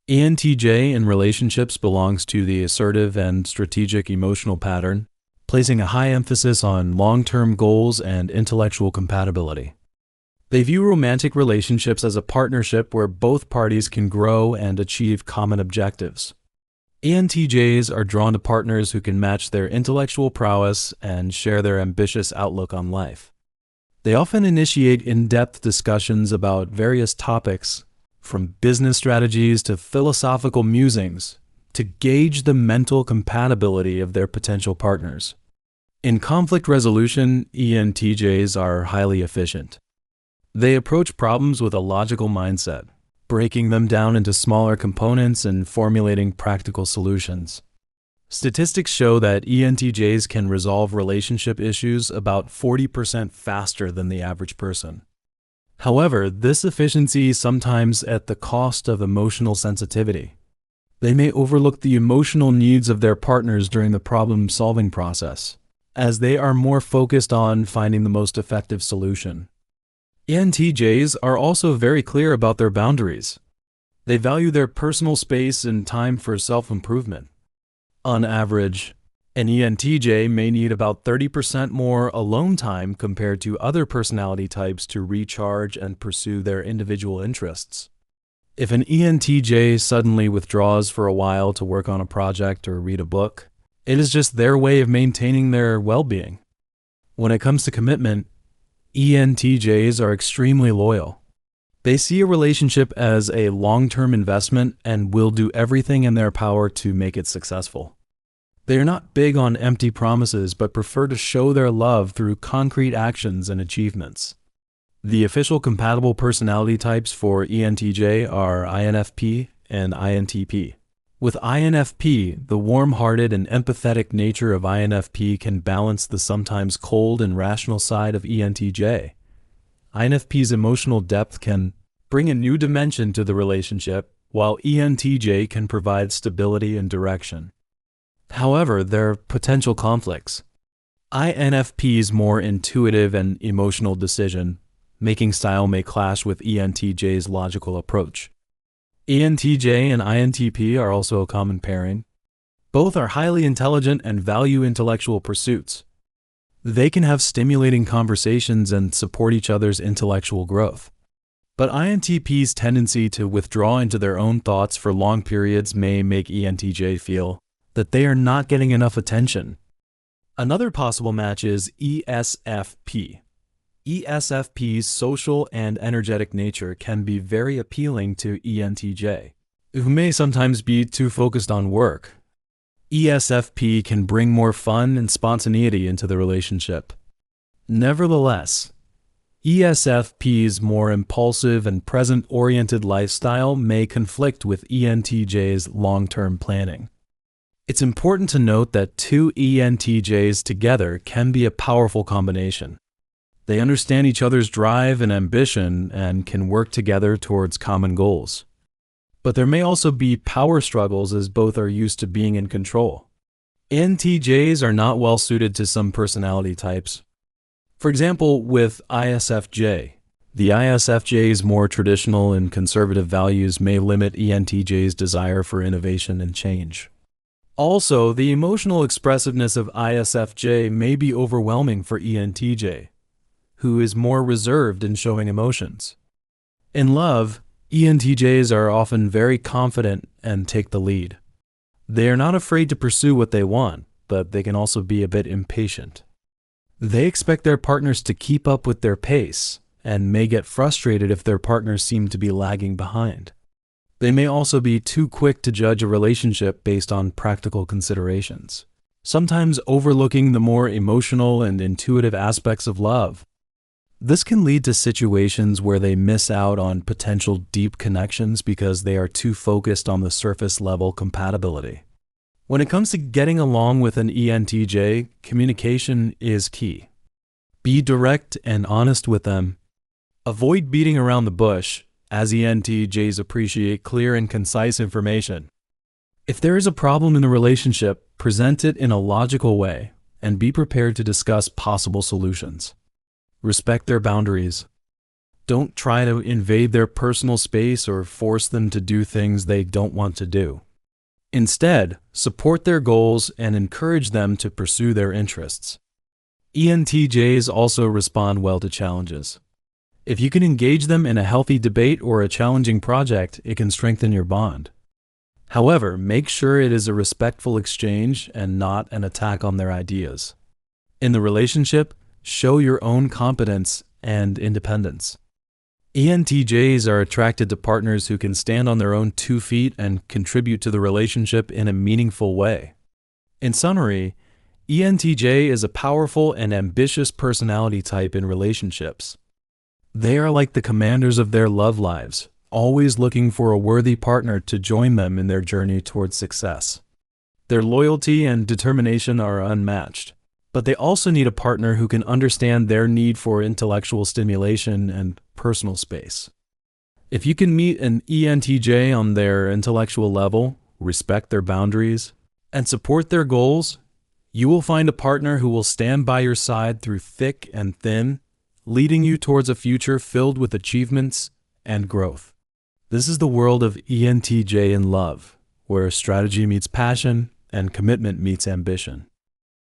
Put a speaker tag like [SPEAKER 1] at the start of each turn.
[SPEAKER 1] ENTJ in relationships belongs to the assertive and strategic emotional pattern, placing a high emphasis on long-term goals and intellectual compatibility. They view romantic relationships as a partnership where both parties can grow and achieve common objectives. ENTJs are drawn to partners who can match their intellectual prowess and share their ambitious outlook on life. They often initiate in-depth discussions about various topics, from business strategies to philosophical musings, to gauge the mental compatibility of their potential partners. In conflict resolution, ENTJs are highly efficient. They approach problems with a logical mindset, breaking them down into smaller components and formulating practical solutions. Statistics show that ENTJs can resolve relationship issues about 40% faster than the average person. However, this efficiency is sometimes at the cost of emotional sensitivity. They may overlook the emotional needs of their partners during the problem-solving process, as they are more focused on finding the most effective solution. ENTJs are also very clear about their boundaries. They value their personal space and time for self-improvement. On average, an ENTJ may need about 30% more alone time compared to other personality types to recharge and pursue their individual interests. If an ENTJ suddenly withdraws for a while to work on a project or read a book, it is just their way of maintaining their well-being. When it comes to commitment, ENTJs are extremely loyal. They see a relationship as a long-term investment and will do everything in their power to make it successful. They are not big on empty promises but prefer to show their love through concrete actions and achievements. The official compatible personality types for ENTJ are INFP and INTP. With INFP, the warm-hearted and empathetic nature of INFP can balance the sometimes cold and rational side of ENTJ. INFP's emotional depth can bring a new dimension to the relationship, while ENTJ can provide stability and direction. However, there are potential conflicts. INFP's more intuitive and emotional decision-making style may clash with ENTJ's logical approach. ENTJ and INTP are also a common pairing. Both are highly intelligent and value intellectual pursuits. They can have stimulating conversations and support each other's intellectual growth. But INTP's tendency to withdraw into their own thoughts for long periods may make ENTJ feel that they are not getting enough attention. Another possible match is ESFP. ESFP's social and energetic nature can be very appealing to ENTJ, who may sometimes be too focused on work. ESFP can bring more fun and spontaneity into the relationship. Nevertheless, ESFP's more impulsive and present-oriented lifestyle may conflict with ENTJ's long-term planning. It's important to note that two ENTJs together can be a powerful combination. They understand each other's drive and ambition and can work together towards common goals. But there may also be power struggles as both are used to being in control. ENTJs are not well suited to some personality types. For example, with ISFJ, the ISFJ's more traditional and conservative values may limit ENTJ's desire for innovation and change. Also, the emotional expressiveness of ISFJ may be overwhelming for ENTJ, who is more reserved in showing emotions. In love, ENTJs are often very confident and take the lead. They are not afraid to pursue what they want, but they can also be a bit impatient. They expect their partners to keep up with their pace and may get frustrated if their partners seem to be lagging behind. They may also be too quick to judge a relationship based on practical considerations, sometimes overlooking the more emotional and intuitive aspects of love. This can lead to situations where they miss out on potential deep connections because they are too focused on the surface-level compatibility. When it comes to getting along with an ENTJ, communication is key. Be direct and honest with them. Avoid beating around the bush, as ENTJs appreciate clear and concise information. If there is a problem in the relationship, present it in a logical way and be prepared to discuss possible solutions. Respect their boundaries. Don't try to invade their personal space or force them to do things they don't want to do. Instead, support their goals and encourage them to pursue their interests. ENTJs also respond well to challenges. If you can engage them in a healthy debate or a challenging project, it can strengthen your bond. However, make sure it is a respectful exchange and not an attack on their ideas. In the relationship, show your own competence and independence. ENTJs are attracted to partners who can stand on their own 2 feet and contribute to the relationship in a meaningful way. In summary, ENTJ is a powerful and ambitious personality type in relationships. They are like the commanders of their love lives, always looking for a worthy partner to join them in their journey towards success. Their loyalty and determination are unmatched, but they also need a partner who can understand their need for intellectual stimulation and personal space. If you can meet an ENTJ on their intellectual level, respect their boundaries, and support their goals, you will find a partner who will stand by your side through thick and thin, leading you towards a future filled with achievements and growth. This is the world of ENTJ in love, where strategy meets passion and commitment meets ambition.